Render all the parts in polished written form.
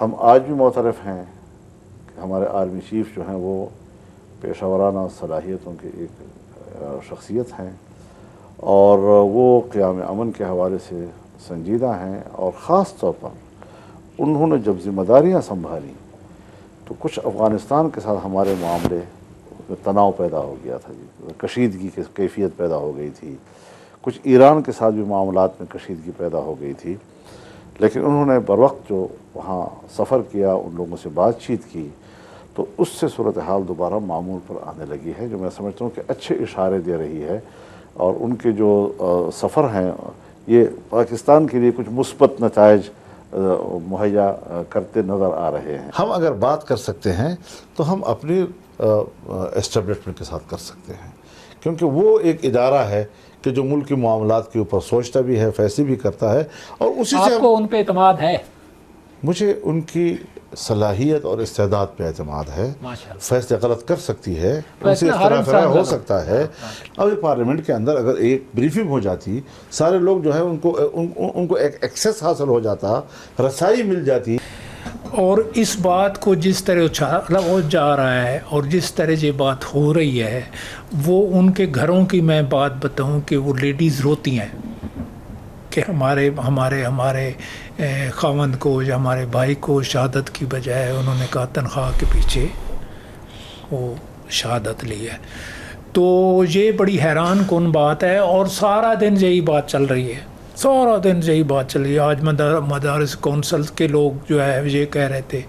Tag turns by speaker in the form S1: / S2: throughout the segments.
S1: ہم آج بھی معترف ہیں کہ ہمارے آرمی چیف جو ہیں وہ پیشہ ورانہ صلاحیتوں کی ایک شخصیت ہیں اور وہ قیام امن کے حوالے سے سنجیدہ ہیں، اور خاص طور پر انہوں نے جب ذمہ داریاں سنبھالی تو کچھ افغانستان کے ساتھ ہمارے معاملے میں تناؤ پیدا ہو گیا تھا جی، کشیدگی کی کیفیت پیدا ہو گئی تھی، کچھ ایران کے ساتھ بھی معاملات میں کشیدگی پیدا ہو گئی تھی، لیکن انہوں نے بروقت جو وہاں سفر کیا، ان لوگوں سے بات چیت کی، تو اس سے صورتحال دوبارہ معمول پر آنے لگی ہے، جو میں سمجھتا ہوں کہ اچھے اشارے دے رہی ہے، اور ان کے جو سفر ہیں یہ پاکستان کے لیے کچھ مثبت نتائج مہیا کرتے نظر آ رہے ہیں۔
S2: ہم اگر بات کر سکتے ہیں تو ہم اپنی اسٹیبلشمنٹ کے ساتھ کر سکتے ہیں، کیونکہ وہ ایک ادارہ ہے کہ جو ملک کے معاملات کے اوپر سوچتا بھی ہے، فیصلے بھی کرتا ہے، اور اسی سے
S3: آپ کو ان پہ اعتماد ہے؟
S2: مجھے ان کی صلاحیت اور استعداد پہ اعتماد ہے، فیصلے غلط کر سکتی ہے، ان سے اختلاف رائے ہو سکتا ہے، اور پارلیمنٹ کے اندر اگر ایک بریفنگ ہو جاتی، سارے لوگ جو ہے ان کو ایک ایکسیس حاصل ہو جاتا، رسائی مل جاتی۔
S3: اور اس بات کو جس طرح اچھالا جا رہا ہے اور جس طرح یہ بات ہو رہی ہے، وہ ان کے گھروں کی میں بات بتاؤں کہ وہ لیڈیز روتی ہیں کہ ہمارے خاوند کو یا ہمارے بھائی کو شہادت کی بجائے انہوں نے کہا تنخواہ کے پیچھے وہ شہادت لی ہے۔ تو یہ بڑی حیران کن بات ہے، اور سارا دن یہی بات چل رہی ہے، سارا دن یہی بات چل رہی ہے۔ آج مدارس کونسل کے لوگ جو ہے یہ کہہ رہے تھے،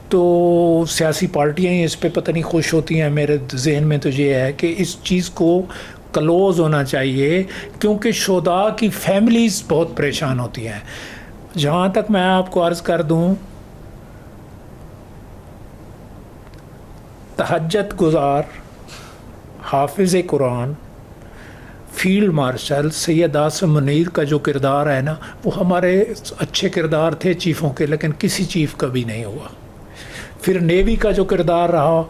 S3: تو سیاسی پارٹیاں ہی اس پہ پتہ نہیں خوش ہوتی ہیں۔ میرے ذہن میں تو یہ ہے کہ اس چیز کو کلوز ہونا چاہیے، کیونکہ شہداء کی فیملیز بہت پریشان ہوتی ہیں۔ جہاں تک میں آپ کو عرض کر دوں، تہجد گزار حافظ قرآن فیلڈ مارشل سید آصم منیر کا جو کردار ہے نا، وہ ہمارے اچھے کردار تھے چیفوں کے، لیکن کسی چیف کا بھی نہیں ہوا۔ پھر نیوی کا جو کردار رہا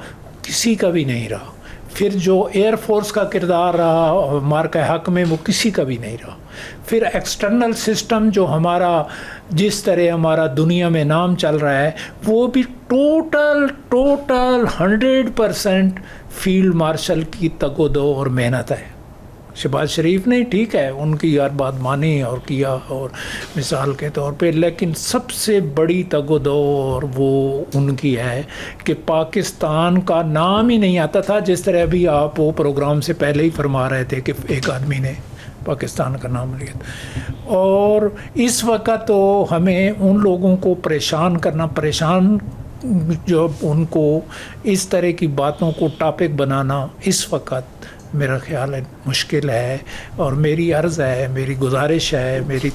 S3: کسی کا بھی نہیں رہا۔ پھر جو ایئر فورس کا کردار رہا مارکہ حق میں، وہ کسی کا بھی نہیں رہا۔ پھر ایکسٹرنل سسٹم جو ہمارا جس طرح ہمارا دنیا میں نام چل رہا ہے، وہ بھی ٹوٹل 100% فیلڈ مارشل کی تگ و دو اور محنت ہے۔ شہباز شریف نے ٹھیک ہے ان کی ہر بات مانی اور کیا، اور مثال کے طور پہ، لیکن سب سے بڑی تگ و دو اور وہ ان کی ہے کہ پاکستان کا نام ہی نہیں آتا تھا، جس طرح ابھی آپ وہ پروگرام سے پہلے ہی فرما رہے تھے کہ ایک آدمی نے پاکستان کا نام لیا تھا۔ اور اس وقت تو ہمیں ان لوگوں کو پریشان جو ان کو اس طرح کی باتوں کو ٹاپک بنانا اس وقت میرا خیال ہے مشکل ہے، اور میری عرض ہے، میری گزارش ہے، میری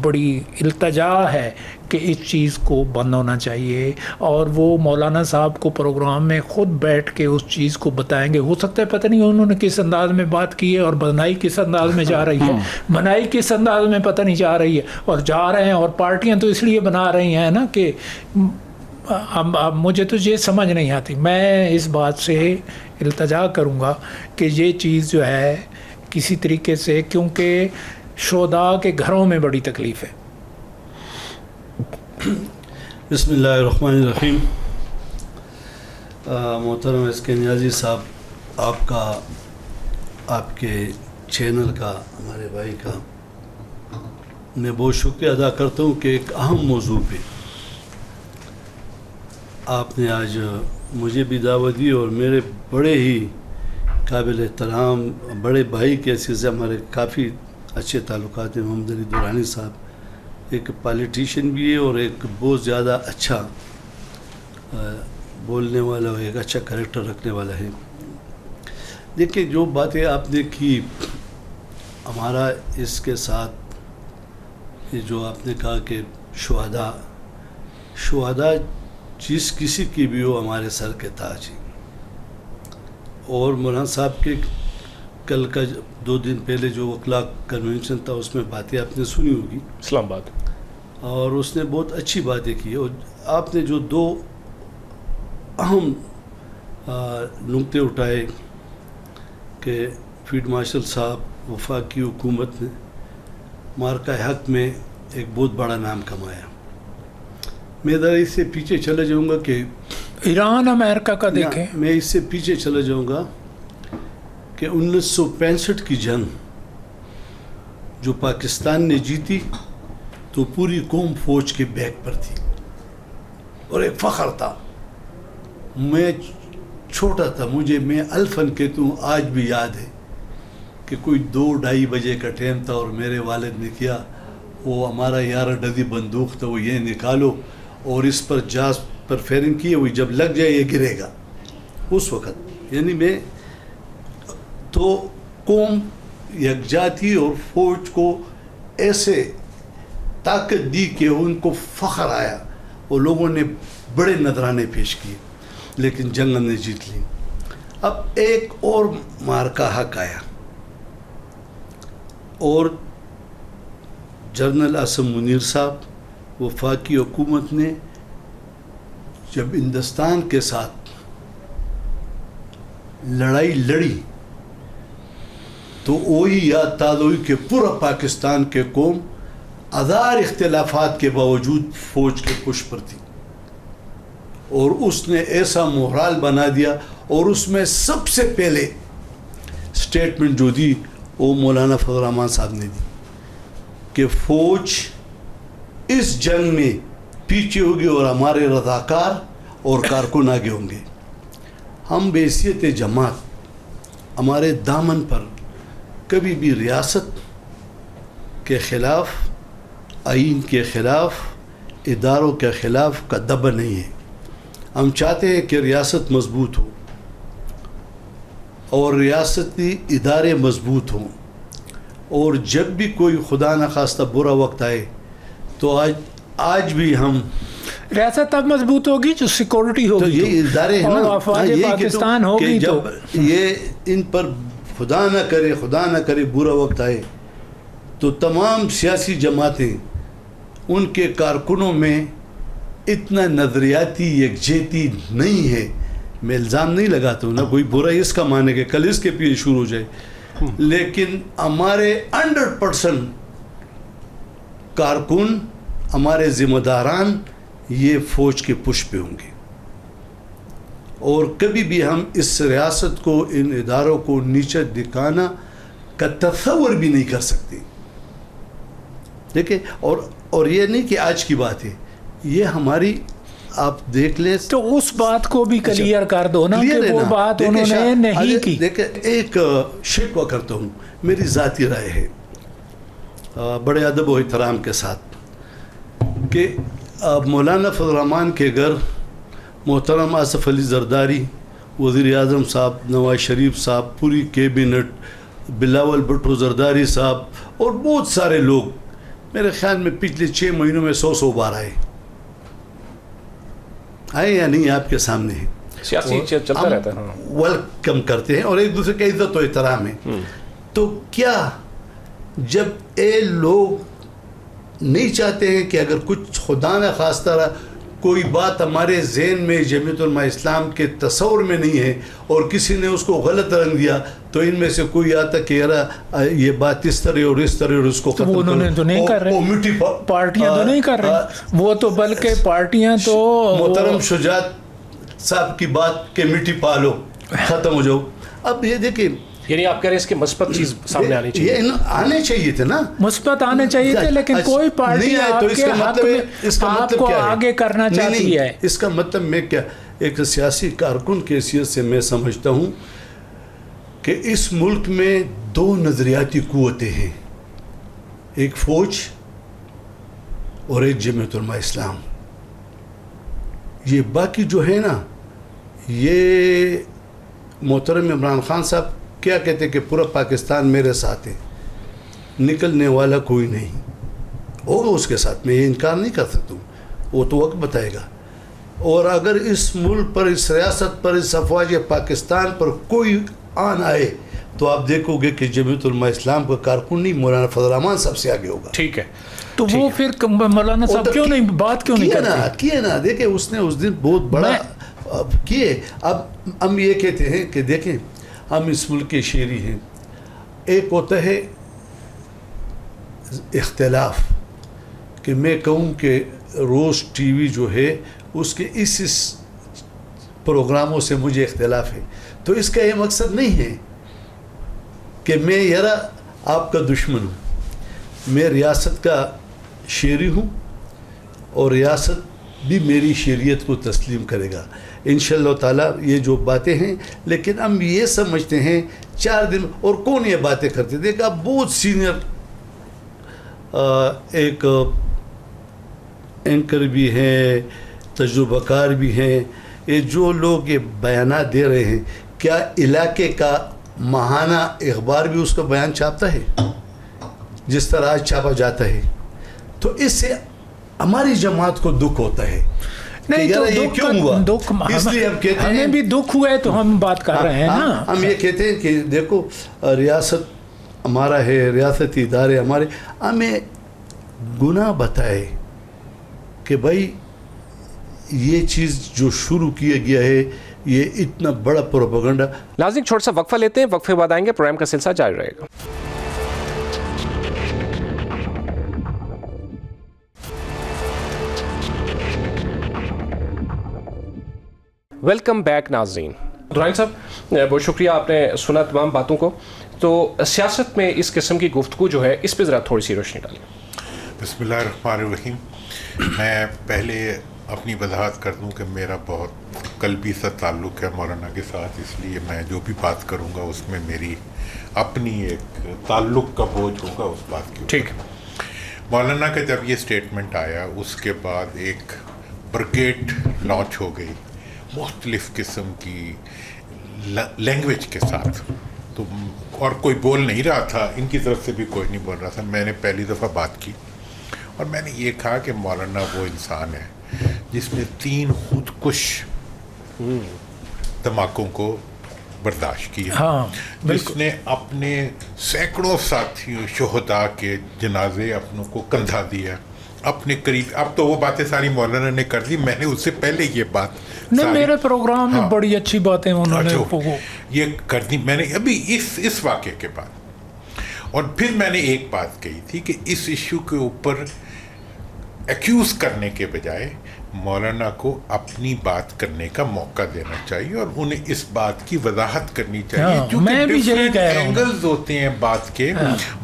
S3: بڑی التجا ہے کہ اس چیز کو بند ہونا چاہیے، اور وہ مولانا صاحب کو پروگرام میں خود بیٹھ کے اس چیز کو بتائیں گے۔ ہو سکتا ہے پتہ نہیں انہوں نے کس انداز میں بات کی ہے، اور بنائی کس انداز میں جا رہی ہے، بنائی کس انداز میں پتہ نہیں جا رہی ہے، اور جا رہے ہیں، اور پارٹیاں تو اس لیے بنا رہی ہیں نا کہ اب مجھے تو یہ سمجھ نہیں آتی۔ میں اس بات سے التجا کروں گا کہ یہ چیز جو ہے کسی طریقے سے، کیونکہ شہداء کے گھروں میں بڑی تکلیف ہے۔
S4: بسم اللہ الرحمن الرحیم۔ محترم ایس کے نیازی صاحب، آپ کے چینل کا، ہمارے بھائی کا میں بہت شکریہ ادا کرتا ہوں کہ ایک اہم موضوع پہ آپ نے آج مجھے بھی دعوت دی، اور میرے بڑے ہی قابل احترام بڑے بھائی کے حیثیت سے ہمارے کافی اچھے تعلقات ہیں۔ محمد علی دورانی صاحب ایک پالیٹیشین بھی ہے، اور ایک بہت زیادہ اچھا بولنے والا، ایک اچھا کریکٹر رکھنے والا ہے۔ دیکھیں، جو باتیں آپ نے کی، ہمارا اس کے ساتھ یہ جو آپ نے کہا کہ شہداء جس کسی کی بھی ہو، ہمارے سر کے تاج ہیں۔ اور مولانا صاحب کے کل کا 2 دن پہلے جو وکلاء کنونشن تھا، اس میں باتیں آپ نے سنی ہوگی،
S5: اسلام آباد،
S4: اور اس نے بہت اچھی باتیں کی، اور آپ نے جو 2 اہم نکتے اٹھائے کہ فیلڈ مارشل صاحب وفاقی حکومت نے مارکہ حق میں ایک بہت بڑا نام کمایا، میں ذرا اس سے پیچھے چلا جاؤں گا کہ
S3: ایران امریکہ کا دیکھیں.
S4: میں اس سے پیچھے چلا جاؤں گا کہ 1965 کی جنگ جو پاکستان نے جیتی تو پوری قوم فوج کے بیک پر تھی اور ایک فخر تھا. میں چھوٹا تھا, میں الفن کہتا ہوں, آج بھی یاد ہے کہ کوئی 2-2:30 بجے کا ٹائم تھا اور میرے والد نے کیا, وہ ہمارا 11 ڈزی بندوق تھا, وہ یہ نکالو اور اس پر جاز پر فیرنگ کی, وہ جب لگ جائے یہ گرے گا. اس وقت یعنی میں تو قوم یکجا تھی اور فوج کو ایسے طاقت دی کہ ان کو فخر آیا اور لوگوں نے بڑے نذرانے پیش کیے, لیکن جنگ ہم نے جیت لی. اب ایک اور مارکا حق آیا اور جنرل عاصم منیر صاحب وفاقی حکومت نے جب ہندوستان کے ساتھ لڑائی لڑی تو وہی یاد تازہ ہوئی کہ پورا پاکستان کے قوم ہزار اختلافات کے باوجود فوج کے پش پر تھی اور اس نے ایسا مورال بنا دیا. اور اس میں سب سے پہلے سٹیٹمنٹ جو دی وہ مولانا فضل الرحمان صاحب نے دی کہ فوج اس جنگ میں پیچھے ہوگی اور ہمارے رضاکار اور کارکن آگے ہوں گے. ہم بحیثیت جماعت ہمارے دامن پر کبھی بھی ریاست کے خلاف, آئین کے خلاف, اداروں کے خلاف کا دبا نہیں ہے. ہم چاہتے ہیں کہ ریاست مضبوط ہو اور ریاستی ادارے مضبوط ہوں, اور جب بھی کوئی خدا نخواستہ برا وقت آئے تو آج بھی ہم
S3: ریاست اب مضبوط ہوگی جو سیکورٹی ہوگی,
S4: تو یہ ادارے ہیں نا,
S3: افواج پاکستان ہوگی,
S4: جب یہ ان پر خدا نہ کرے برا وقت آئے تو تمام سیاسی جماعتیں ان کے کارکنوں میں اتنا نظریاتی یکجہتی نہیں ہے. میں الزام نہیں لگاتا ہوں نا, کوئی برا اس کا مانے کہ کل اس کے پیچھے شروع ہو جائے, لیکن ہمارے 100% کارکن, ہمارے ذمہ داران یہ فوج کے پش پہ ہوں گے. اور کبھی بھی ہم اس ریاست کو, ان اداروں کو نیچے دکھانا کا تصور بھی نہیں کر سکتے. دیکھیں, اور یہ نہیں کہ آج کی بات ہے, یہ ہماری آپ دیکھ لیں
S3: تو اس بات کو بھی کلیئر کر دو نا کہ وہ بات انہوں نے نہیں کی.
S4: دیکھیں, ایک شکوہ کرتا ہوں, میری ذاتی رائے ہے بڑے ادب و احترام کے ساتھ, کہ مولانا فضل الرحمان کے گھر محترم آصف علی زرداری, وزیر اعظم صاحب, نواز شریف صاحب, پوری کیبنٹ, بلاول بھٹو زرداری صاحب اور بہت سارے لوگ میرے خیال میں پچھلے 6 مہینوں میں 100 بار آئے یا نہیں آپ کے سامنے ہیں.
S5: سیاسی چلتا رہتا ہے,
S4: ویلکم کرتے ہیں اور ایک دوسرے کی عزت و احترام ہے. تو کیا جب یہ لوگ نہیں چاہتے ہیں کہ اگر کچھ خدا نہ خواستہ کوئی بات ہمارے ذہن میں جمعیت علماء اسلام کے تصور میں نہیں ہے اور کسی نے اس کو غلط رنگ دیا, تو ان میں سے کوئی آتا کہ یار یہ بات اس طرح اور اس طرح اور اس کو ختم
S3: انہوں نے تو نہیں کر رہے, پارٹیاں تو نہیں کر رہی وہ تو, بلکہ پارٹیاں تو
S4: محترم شجاعت صاحب کی بات کہ مٹی پالو ختم ہو جاؤ. اب یہ دیکھیں,
S5: یعنی آپ کہہ رہے ہیں اس کی مثبت چیز سامنے آنی چاہیے,
S4: یہ آنے چاہیے تھے نا,
S3: مثبت آنے چاہیے تھے, لیکن کوئی پارٹی آپ کے حق میں آپ کو آگے کرنا چاہتی ہے.
S4: اس کا مطلب میں کیا, ایک سیاسی کارکن کی حیثیت سے میں سمجھتا ہوں کہ اس ملک میں 2 نظریاتی قوتیں ہیں, ایک فوج اور ایک جمعیت علماء اسلام. یہ باقی جو ہے نا, یہ محترم عمران خان صاحب کیا کہتے ہیں کہ پورا پاکستان میرے ساتھ ہے, نکلنے والا کوئی نہیں ہوگا اس کے ساتھ, میں یہ انکار نہیں کر سکتا ہوں, وہ تو وقت بتائے گا. اور اگر اس ملک پر, اس ریاست پر, اس افواج پاکستان پر کوئی آن آئے تو آپ دیکھو گے کہ جمعیت علماء اسلام کا کارکن نہیں, مولانا فضل الرحمان سب سے آگے ہوگا.
S5: ٹھیک ہے,
S3: تو وہ پھر مولانا صاحب کیوں نہیں بات کیوں نہیں کرتے
S4: کیے نا. دیکھیں اس نے اس دن بہت بڑا کیے. اب ہم یہ کہتے ہیں کہ دیکھیں ہم اس ملک کے شہری ہیں, ایک ہوتا ہے اختلاف کہ میں کہوں کہ روز ٹی وی جو ہے اس کے اس پروگراموں سے مجھے اختلاف ہے. تو اس کا یہ مقصد نہیں ہے کہ میں یرا آپ کا دشمن ہوں. میں ریاست کا شہری ہوں اور ریاست بھی میری شہریت کو تسلیم کرے گا انشاءاللہ تعالیٰ. یہ جو باتیں ہیں لیکن ہم یہ سمجھتے ہیں 4 دن اور کون یہ باتیں کرتے. دیکھا بہت سینئر ایک اینکر بھی ہیں, تجربہ کار بھی ہیں, یہ جو لوگ یہ بیانات دے رہے ہیں, کیا علاقے کا ماہانہ اخبار بھی اس کا بیان چھاپتا ہے جس طرح آج چھاپا جاتا ہے؟ تو اس سے ہماری جماعت کو دکھ ہوتا ہے.
S3: نہیں تو
S4: یہ کیوں ہوا؟ اس لیے ہم کہتے ہیں,
S3: ہمیں بھی دکھ ہوا ہے تو ہم بات کر رہے ہیں نا.
S4: ہم یہ کہتے ہیں کہ دیکھو ریاست ہمارا ہے, ریاستی ادارے ہمارے, ہمیں گناہ بتائے کہ بھائی یہ چیز جو شروع کیا گیا ہے یہ اتنا بڑا پروپیگنڈا.
S5: ناظرین چھوٹا سا وقفہ لیتے ہیں, وقفے بعد آئیں گے, پروگرام کا سلسلہ جاری رہے گا. ویلکم بیک ناظرین. درانی صاحب بہت شکریہ, آپ نے سنا تمام باتوں کو. تو سیاست میں اس قسم کی گفتگو جو ہے اس پہ ذرا تھوڑی سی روشنی ڈالیں.
S6: بسم اللہ الرحمن الرحیم. میں پہلے اپنی وضاحت کر دوں کہ میرا بہت قلبی سا تعلق ہے مولانا کے ساتھ, اس لیے میں جو بھی بات کروں گا اس میں میری اپنی ایک تعلق کا بوجھ ہوگا اس بات کی.
S5: ٹھیک.
S6: مولانا کا جب یہ اسٹیٹمنٹ آیا اس کے بعد ایک بریگیڈ لانچ ہو گئی مختلف قسم کی لینگویج کے ساتھ, تو اور کوئی بول نہیں رہا تھا, ان کی طرف سے بھی کوئی نہیں بول رہا تھا. میں نے پہلی دفعہ بات کی اور میں نے یہ کہا کہ مولانا وہ انسان ہے جس نے 3 خودکش دھماکوں کو برداشت کیا, جس نے اپنے سینکڑوں ساتھیوں شہداء کے جنازے اپنوں کو کندھا دیا اپنے قریب. اب تو وہ باتیں ساری مولانا نے کر دی, میں نے اس سے پہلے یہ بات
S3: نہیں, میرے پروگرام میں بڑی اچھی باتیں انہوں نے
S6: یہ کر دی میں نے ابھی اس واقعے کے بعد. اور پھر میں نے ایک بات کہی تھی کہ اس ایشو کے اوپر ایکیوز کرنے کے بجائے مولانا کو اپنی بات کرنے کا موقع دینا چاہیے اور انہیں اس بات کی وضاحت کرنی چاہیے,
S3: میں بھی یہی کہہ رہا ہوں.
S6: اینگلز ہوتے ہیں بات کے,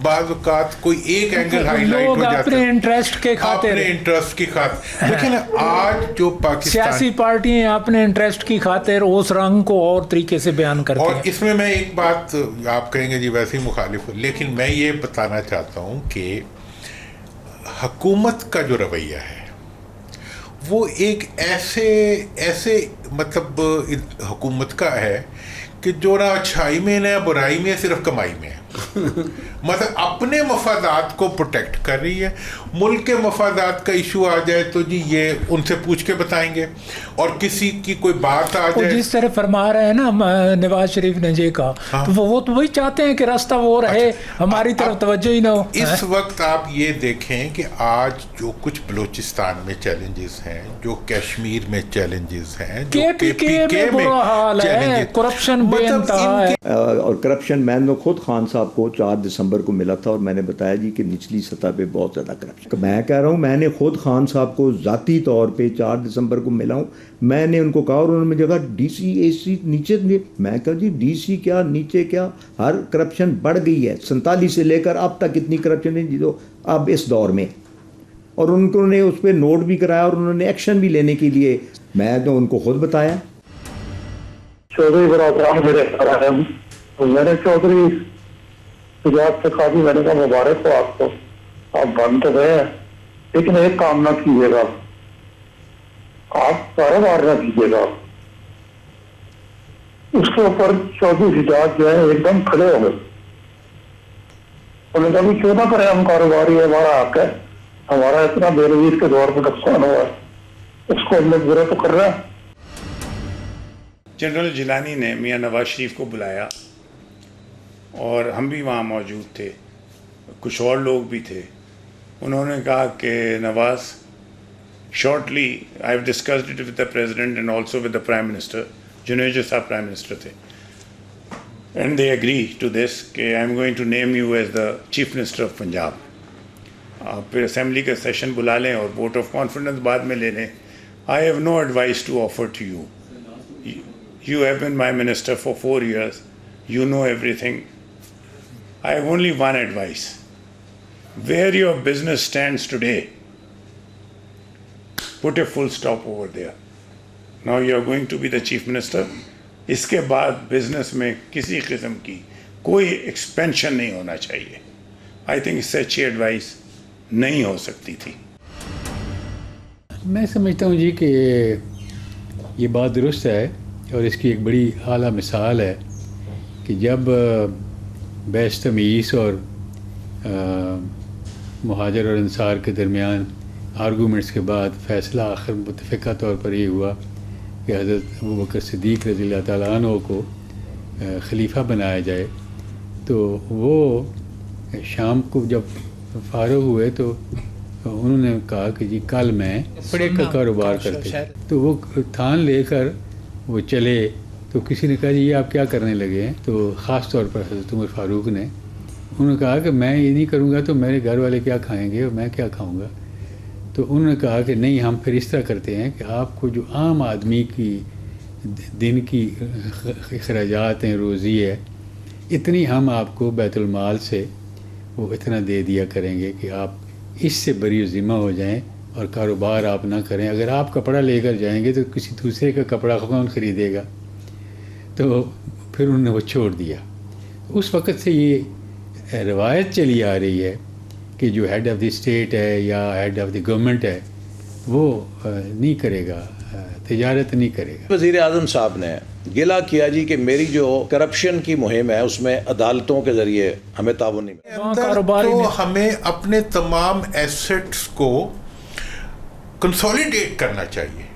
S6: بعض اوقات کوئی ایک اینگل ہائی لائٹ ہو جاتا ہے
S3: اپنے انٹرسٹ کے خاطر,
S6: اپنے انٹرسٹ کی خاطر. لیکن آج جو پاکستان
S3: سیاسی پارٹیاں اپنے انٹرسٹ کی خاطر اس رنگ کو اور طریقے سے بیان کرتی ہیں.
S6: اور اس میں ایک بات آپ کہیں گے جی ویسے ہی مخالف ہو, لیکن میں یہ بتانا چاہتا ہوں کہ حکومت کا جو رویہ ہے وہ ایک ایسے مطلب حکومت کا ہے کہ جو نہ اچھائی میں نہ برائی میں, صرف کمائی میں ہے. مطلب اپنے مفادات کو پروٹیکٹ کر رہی ہے. ملک کے مفادات کا ایشو آ جائے تو جی یہ ان سے پوچھ کے بتائیں گے, اور کسی کی کوئی بات آ جائے
S3: جس طرح فرما رہے ہیں نا نواز شریف نے جی کہا, تو وہ تو وہی چاہتے ہیں کہ راستہ وہ رہے, ہماری طرف توجہ ہی نہ ہو.
S6: اس وقت آپ یہ دیکھیں کہ آج جو کچھ بلوچستان میں چیلنجز ہیں, جو کشمیر میں چیلنجز ہیں, جو
S3: کے پی میں برا حال ہے, کرپشن بے انتہا ہے.
S7: اور کرپشن میں نے خود خان صاحب کو 4 دسمبر کو ملا تھا اور میں نے بتایا جی کہ نچلی سطح پہ بہت زیادہ کرپشن. میں کہہ رہا ہوں میں نے خود خان صاحب کو ذاتی طور پہ 4 دسمبر کو ملا ہوں. میں نے ان کو کہا اور انہوں نے مجھے کہا ڈی سی اے سی نیچے. میں کہا جی ڈی سی کیا نیچے کیا, ہر کرپشن بڑھ گئی ہے 47 سے لے کر اب تک اتنی کرپشن ہے جو اب اس دور میں. اور ان نے اس پہ نوٹ بھی کرایا اور انہوں نے ایکشن بھی لینے کے لیے میں تو ان کو خود بتایا.
S8: چودھری میں نے چودھری شجاعت سے کہا میں نے کہا مبارک ہو آپ کو, آپ بن تو گئے ہیں لیکن ایک کام نہ کیجیے گا, آپ کاروبار نہ کیجیے گا. اس کے اوپر چودھری شجاعت جو ہے ایک دم کھڑے ہو گئے. انہوں نے کہا کیوں نہ کریں, ہم کاروباری ہے, ہمارا حق ہے, ہمارا اتنا بے نظیر کے دور میں نقصان ہوا ہے, اس کو ہم نے برا تو کر رہا ہے.
S9: جنرل جیلانی نے میاں نواز شریف کو بلایا اور ہم بھی وہاں موجود تھے, کچھ اور لوگ بھی تھے. انہوں نے کہا کہ Nawaz shortly I have discussed it with the president and also with the prime minister. Junejo صاحب پرائم منسٹر تھے, and they agree to this کہ I am going to name you as the chief minister of Punjab. آپ پھر assembly کا session بلا لیں اور vote of confidence بعد میں لے لیں. I have no advice to offer to you. You have been my minister for 4 years. You know everything. I have only one advice. Where your business stands today, put a full stop over there. Now you are going to be the chief minister. اس کے بعد business میں کسی قسم کی کوئی expansion نہیں ہونا چاہیے. آئی تھنک اس سے اچھی ایڈوائس نہیں ہو سکتی تھی.
S10: میں سمجھتا ہوں جی کہ یہ بات درست ہے اور اس کی ایک بڑی اعلیٰ مثال ہے کہ جب بیش تمیز اور مہاجر اور انصار کے درمیان آرگومنٹس کے بعد فیصلہ آخر متفقہ طور پر یہ ہوا کہ حضرت ابوبکر صدیق رضی اللہ تعالیٰ عنہ کو خلیفہ بنایا جائے، تو وہ شام کو جب فارغ ہوئے تو انہوں نے کہا کہ جی کل میں کپڑے کا کاروبار کرتے، تو وہ تھان لے کر وہ چلے. تو کسی نے کہا جی یہ آپ کیا کرنے لگے ہیں؟ تو خاص طور پر حضرت عمر فاروق نے انہوں نے کہا کہ میں یہ نہیں کروں گا تو میرے گھر والے کیا کھائیں گے اور میں کیا کھاؤں گا. تو انہوں نے کہا کہ نہیں، ہم پھر اس طرح کرتے ہیں کہ آپ کو جو عام آدمی کی دن کی اخراجات ہیں، روزی ہے، اتنی ہم آپ کو بیت المال سے وہ اتنا دے دیا کریں گے کہ آپ اس سے بری ذمہ ہو جائیں اور کاروبار آپ نہ کریں. اگر آپ کپڑا لے کر جائیں گے تو کسی دوسرے کا کپڑا کون خریدے گا؟ تو پھر انہوں نے وہ چھوڑ دیا. اس وقت سے یہ روایت چلی آ رہی ہے کہ جو ہیڈ آف دی اسٹیٹ ہے یا ہیڈ آف دی گورنمنٹ ہے وہ نہیں کرے گا، تجارت نہیں کرے گا.
S11: وزیر اعظم صاحب نے گلا کیا جی کہ میری جو کرپشن کی مہم ہے اس میں عدالتوں کے ذریعے ہمیں تعاون نہیں ملا.
S6: تو ہمیں اپنے تمام ایسٹس کو کنسولیڈیٹ کرنا چاہیے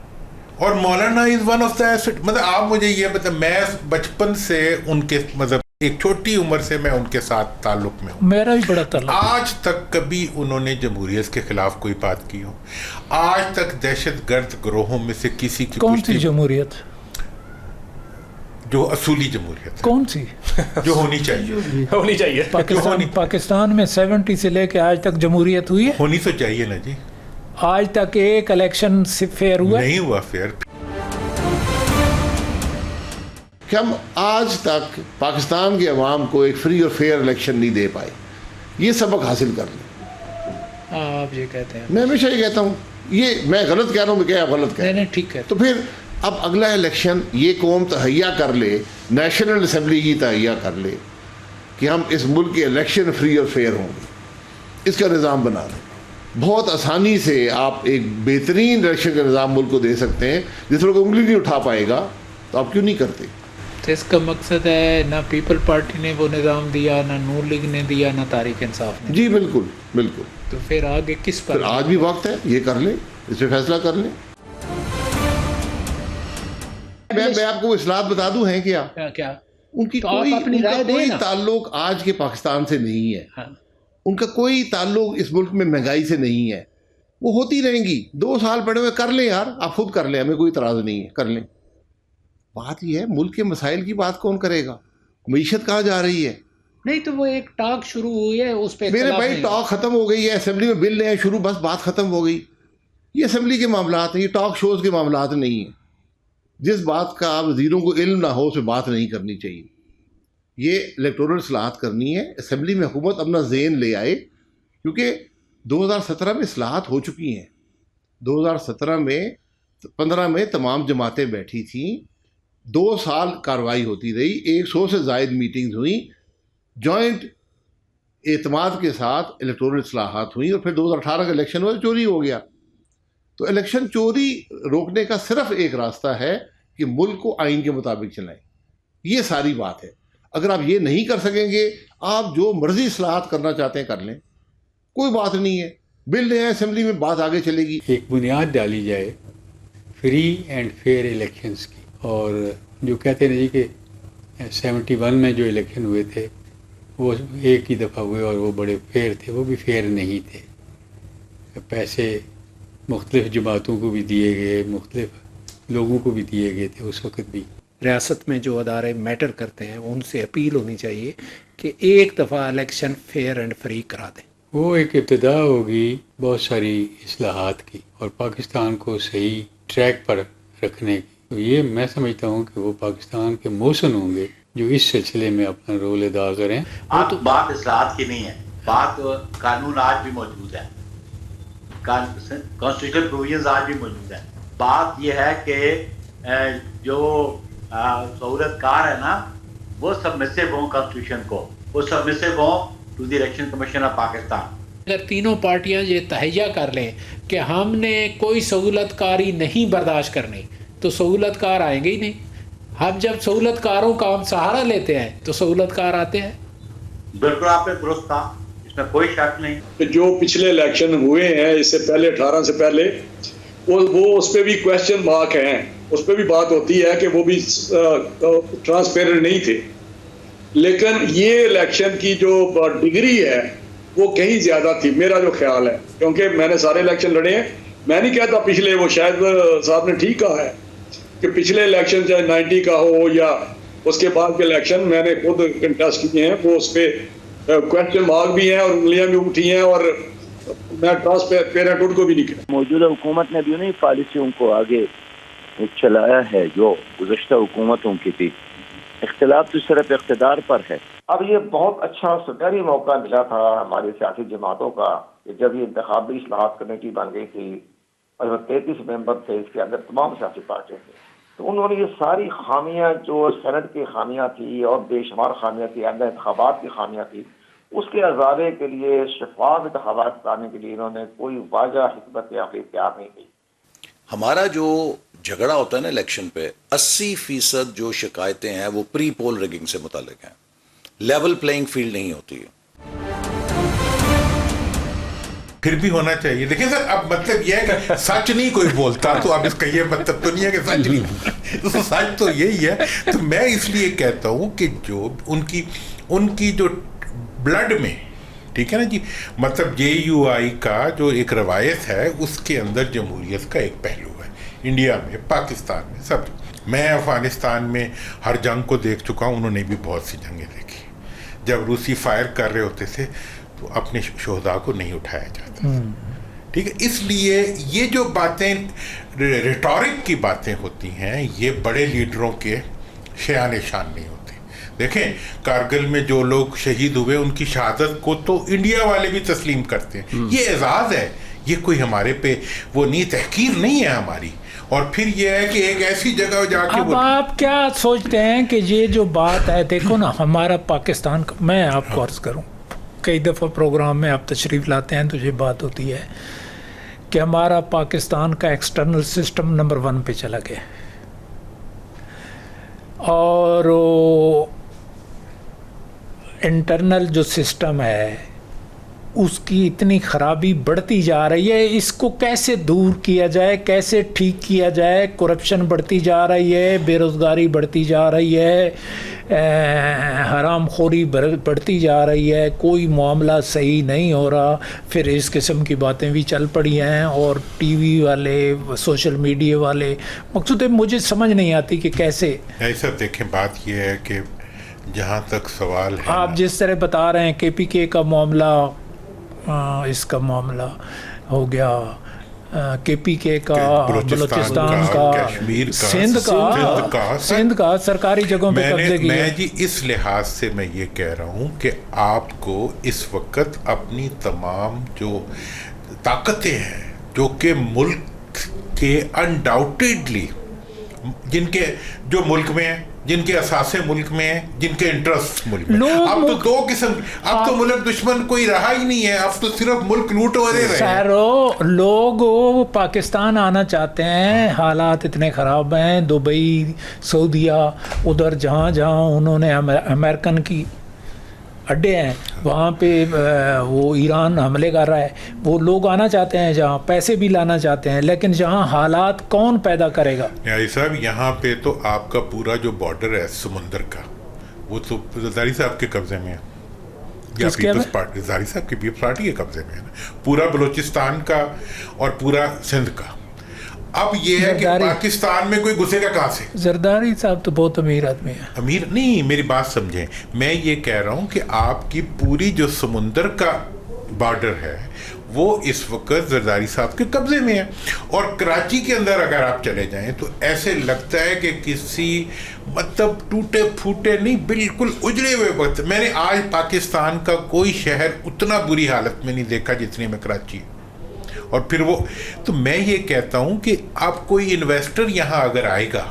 S6: اور مولانا is one of the east. مطلب آپ مجھے یہ مطلب میں بچپن سے ان کے مطلب ایک چھوٹی عمر سے میں ان کے ساتھ تعلق میں ہوں.
S3: میرا بھی بڑا تعلق.
S6: آج تک کبھی انہوں نے جمہوریت کے خلاف کوئی بات کی ہو؟ آج تک دہشت گرد گروہوں میں سے کسی کی
S3: کون سی جمہوریت؟
S6: جو اصولی جمہوریت
S3: کون سی
S6: جو ہونی چاہیے
S5: ہونی چاہیے.
S3: پاکستان میں 70 سے لے کے آج تک جمہوریت ہوئی ہے؟
S6: ہونی تو چاہیے نا جی.
S3: آج تک ایک الیکشن فیئر ہوا
S6: نہیں ہوا فیئر.
S2: کہ ہم آج تک پاکستان کے عوام کو ایک فری اور فیئر الیکشن نہیں دے پائے. یہ سبق حاصل کر لیں.
S3: آپ یہ کہتے ہیں.
S2: میں ہمیشہ یہ کہتا ہوں، یہ میں غلط کہہ رہا ہوں، میں کیا غلط کہہ رہا ہوں؟
S3: نہیں ٹھیک ہے.
S2: تو پھر اب اگلا الیکشن یہ قوم تہیا کر لے، نیشنل اسمبلی کی تہیا کر لے کہ ہم اس ملک کے الیکشن فری اور فیئر ہوں گے، اس کا نظام بنا لیں. بہت آسانی سے آپ ایک بہترین الیکشن کا نظام ملک کو دے سکتے ہیں. جس پر کوئی انگلی نہیں اٹھا پائے گا تو آپ کیوں نہیں کرتے؟
S3: تو اس کا مقصد ہے نہ پیپل پارٹی نے وہ نظام دیا، نہ نور لیگ نے دیا، نہ تحریک انصاف نے.
S2: جی بالکل بالکل.
S3: تو پھر آگے کس پر؟
S2: آج بھی وقت ہے، یہ کر لیں، اس پہ فیصلہ کر لیں. میں آپ کو اصلاحات بتا دوں ہیں کیا ان کی کوئی تعلق آج کے پاکستان سے نہیں ہے. ان کا کوئی تعلق اس ملک میں مہنگائی سے نہیں ہے. وہ ہوتی رہیں گی. 2 سال پڑے ہوئے کر لیں یار، آپ خود کر لیں، ہمیں کوئی اعتراض نہیں ہے، کر لیں. بات یہ ہے ملک کے مسائل کی بات کون کرے گا؟ معیشت کہاں جا رہی ہے؟
S3: نہیں تو وہ ایک ٹاک شروع ہوئی ہے، اس پہ
S2: میرے بھائی ٹاک ختم ہو گئی ہے. اسمبلی میں بل لے شروع، بس بات ختم ہو گئی. یہ اسمبلی کے معاملات ہیں، یہ ٹاک شوز کے معاملات نہیں ہیں. جس بات کا وزیروں کو علم نہ ہو اس پہ بات نہیں کرنی چاہیے. یہ الیکٹورل اصلاحات کرنی ہے. اسمبلی میں حکومت اپنا ذہن لے آئے، کیونکہ 2017 میں اصلاحات ہو چکی ہیں. 2017 میں 15 میں تمام جماعتیں بیٹھی تھیں. 2 سال کارروائی ہوتی رہی، 100 سے زائد میٹنگز ہوئیں، جوائنٹ اعتماد کے ساتھ الیکٹورل اصلاحات ہوئیں، اور پھر 2018 کا الیکشن ہوا، چوری ہو گیا. تو الیکشن چوری روکنے کا صرف ایک راستہ ہے کہ ملک کو آئین کے مطابق چلائیں. یہ ساری بات ہے. اگر آپ یہ نہیں کر سکیں گے، آپ جو مرضی اصلاحات کرنا چاہتے ہیں کر لیں، کوئی بات نہیں ہے. بل لے آئیں اسمبلی میں، بات آگے چلے گی.
S10: ایک بنیاد ڈالی جائے فری اینڈ فیئر الیکشنز کی. اور جو کہتے ہیں جی کہ 71 میں جو الیکشن ہوئے تھے وہ ایک ہی دفعہ ہوئے اور وہ بڑے فیئر تھے، وہ بھی فیئر نہیں تھے. پیسے مختلف جماعتوں کو بھی دیے گئے، مختلف لوگوں کو بھی دیے گئے تھے اس وقت بھی.
S3: ریاست میں جو ادارے میٹر کرتے ہیں ان سے اپیل ہونی چاہیے کہ ایک دفعہ الیکشن فیئر اینڈ فری کرا دیں.
S10: وہ ایک ابتدا ہوگی بہت ساری اصلاحات کی اور پاکستان کو صحیح ٹریک پر رکھنے کی. تو یہ میں سمجھتا ہوں کہ وہ پاکستان کے محسن ہوں گے جو اس سلسلے میں اپنا رول ادا کریں.
S12: بات اصلاحات کی نہیں ہے، بات قانون آج بھی موجود ہے، کانسٹیٹیوشنل پروویژنز آج بھی موجود ہے. بات یہ ہے کہ جو سہولت کار ہے نا وہ سبمسو ہوں کانسٹیٹیوشن کو، وہ سبمسو ہوں to the Election Commission of Pakistan.
S3: اگر تینوں پارٹیاں یہ تہیہ کر لیں کہ ہم نے کوئی سہولت کاری نہیں برداشت کرنی تو سہولت کار آئیں گے ہی نہیں. ہم جب سہولت کاروں کا ہم سہارا لیتے ہیں تو سہولت کار آتے ہیں.
S12: بالکل آپ نے درست کہا، اس میں کوئی شک نہیں.
S13: جو پچھلے الیکشن ہوئے ہیں اس سے پہلے 18 سے پہلے وہ اس پہ بھی کویسچن مارک ہیں، اس پہ بھی بات ہوتی ہے کہ وہ بھی ٹرانسپیرنٹ نہیں تھے. لیکن یہ الیکشن کی جو ڈگری ہے وہ کہیں زیادہ تھی، میرا جو خیال ہے، کیونکہ میں نے سارے الیکشن لڑے ہیں. میں نہیں کہتا پچھلے، وہ شاید صاحب نے ٹھیک کہا ہے کہ پچھلے الیکشن چاہے 90 کا ہو یا اس کے بعد کے الیکشن میں نے خود کنٹیسٹ کیے ہیں، وہ اس پہ کویسچن مارک بھی ہیں اور انگلیاں بھی اٹھی ہیں اور میں ٹرانسپیرنٹ کو بھی نہیں کہا.
S14: موجودہ حکومت نے بھی انہیں پالیسیوں کو آگے چلایا ہے جو گزشتہ حکومتوں کی تھی. اختلاف تو صرف اقتدار پر ہے.
S15: اب یہ بہت اچھا سنہری موقع ملا تھا ہماری سیاسی جماعتوں کا کہ جب یہ انتخابی اصلاحات کمیٹی بن گئی تھی اور وہ 33 ممبر تھے، اس کے اندر تمام سیاسی پارٹیاں تھیں، تو انہوں نے یہ ساری خامیاں جو سینٹ کی خامیاں تھی اور بے شمار خامیاں تھی، آئندہ انتخابات کی خامیاں تھی، اس کے ازالے کے لیے، شفاف انتخابات لانے کے لیے انہوں نے کوئی واضح حکمت عملی اختیار نہیں کی.
S11: ہمارا جو جھگڑا ہوتا ہے نا الیکشن پہ، 80% جو شکایتیں ہیں وہ پری پول ریگنگ سے متعلق ہیں. لیول پلینگ فیلڈ نہیں ہوتی ہے.
S6: پھر بھی ہونا چاہیے. دیکھیں سر، اب مطلب یہ ہے کہ سچ نہیں کوئی بولتا تو اب اس کا یہ مطلب تو نہیں ہے کہ سچ نہیں، تو سچ تو یہی ہے. تو میں اس لیے کہتا ہوں کہ جو ان کی جو بلڈ میں، ٹھیک ہے نا جی، مطلب JUI کا جو ایک روایت ہے اس کے اندر جمہوریت کا ایک پہلو ہے. انڈیا میں، پاکستان میں، سب. میں افغانستان میں ہر جنگ کو دیکھ چکا ہوں، انہوں نے بھی بہت سی جنگیں دیکھی. جب روسی فائر کر رہے ہوتے تھے تو اپنے شہداء کو نہیں اٹھایا جاتا تھا. ٹھیک ہے، اس لیے یہ جو باتیں ریٹورک کی باتیں ہوتی ہیں یہ بڑے لیڈروں کے شان نہیں ہوتی. دیکھیں کارگل میں جو لوگ شہید ہوئے ان کی شہادت کو تو انڈیا والے بھی تسلیم کرتے ہیں. یہ اعزاز ہے، یہ کوئی ہمارے پہ وہ نہیں، تحقیر نہیں ہے ہماری. اور پھر یہ ہے کہ ایک ایسی جگہ جا کے
S3: اب آپ کیا سوچتے ہیں کہ یہ جو بات ہے، دیکھو نا ہمارا پاکستان کا، میں آپ کو عرض کروں، کئی دفعہ پروگرام میں آپ تشریف لاتے ہیں تو یہ بات ہوتی ہے کہ ہمارا پاکستان کا ایکسٹرنل سسٹم نمبر 1 پہ چلا گیا اور انٹرنل جو سسٹم ہے اس کی اتنی خرابی بڑھتی جا رہی ہے. اس کو کیسے دور کیا جائے، کیسے ٹھیک کیا جائے؟ کرپشن بڑھتی جا رہی ہے، بے روزگاری بڑھتی جا رہی ہے، حرام خوری بڑھتی جا رہی ہے، کوئی معاملہ صحیح نہیں ہو رہا. پھر اس قسم کی باتیں بھی چل پڑی ہیں اور ٹی وی والے، سوشل میڈیا والے، مقصود ہے مجھے سمجھ نہیں آتی کہ کیسے.
S6: ایسا دیکھیں، بات یہ ہے کہ جہاں تک سوال ہے،
S3: آپ جس طرح بتا رہے ہیں KPK کا معاملہ، اس کا معاملہ ہو گیا، KPK کا، بلوچستان کا، سندھ کا سرکاری جگہوں پہ قبضے کیے.
S6: میں جی اس لحاظ سے میں یہ کہہ رہا ہوں کہ آپ کو اس وقت اپنی تمام جو طاقتیں ہیں جو کہ ملک کے انڈاؤٹیڈلی جن کے جو ملک میں ہیں، جن کے اثاثے ملک میں ہیں، جن کے انٹرسٹ ملک میں، اب تو دو قسم، اب تو ملک دشمن کوئی رہا ہی نہیں ہے، اب تو صرف ملک لوٹ ہو رہے ہیں.
S3: لوگ پاکستان آنا چاہتے ہیں، حالات اتنے خراب ہیں، دبئی، سعودیہ، ادھر جہاں جہاں انہوں نے امریکن کی اڈے ہیں وہاں پہ وہ ایران حملے کر رہا ہے، وہ لوگ آنا چاہتے ہیں جہاں، پیسے بھی لانا چاہتے ہیں، لیکن جہاں حالات کون پیدا کرے گا؟
S6: نیازی صاحب یہاں پہ تو آپ کا پورا جو بارڈر ہے سمندر کا وہ تو زرداری صاحب کے قبضے میں ہے، یا پیپلز پارٹی، زرداری صاحب کی پیپلز پارٹی کے قبضے میں ہے نا، پورا بلوچستان کا اور پورا سندھ کا. اب یہ ہے کہ پاکستان میں کوئی گھسے گا کہاں سے؟
S3: زرداری صاحب تو بہت امیر آدمی ہے.
S6: امیر نہیں، میری بات سمجھیں، میں یہ کہہ رہا ہوں کہ آپ کی پوری جو سمندر کا بارڈر ہے وہ اس وقت زرداری صاحب کے قبضے میں ہے. اور کراچی کے اندر اگر آپ چلے جائیں تو ایسے لگتا ہے کہ کسی مطلب ٹوٹے پھوٹے نہیں، بالکل اجڑے ہوئے وقت. میں نے آج پاکستان کا کوئی شہر اتنا بری حالت میں نہیں دیکھا جتنی میں کراچی. اور پھر وہ تو میں یہ کہتا ہوں کہ آپ کوئی انویسٹر یہاں اگر آئے گا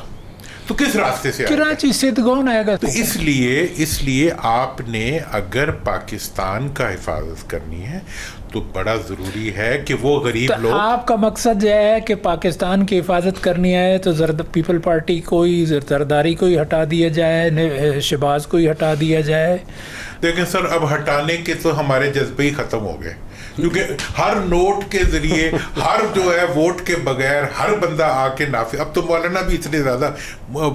S6: تو کس راستے سے
S3: کراچی سے تو کون آئے گا؟
S6: تو اس لیے آپ نے اگر پاکستان کا حفاظت کرنی ہے تو بڑا ضروری ہے کہ وہ غریب لوگ.
S3: آپ کا مقصد یہ ہے کہ پاکستان کی حفاظت کرنی ہے تو پیپل پارٹی کوئی زرداری کو ہی ہٹا دیا جائے، شہباز کو ہی ہٹا دیا جائے.
S6: لیکن سر اب ہٹانے کے تو ہمارے جذبے ہی ختم ہو گئے، کیونکہ ہر نوٹ کے ذریعے ہر جو ہے ووٹ کے بغیر ہر بندہ آ کے نافذ. اب تو مولانا بھی اتنے زیادہ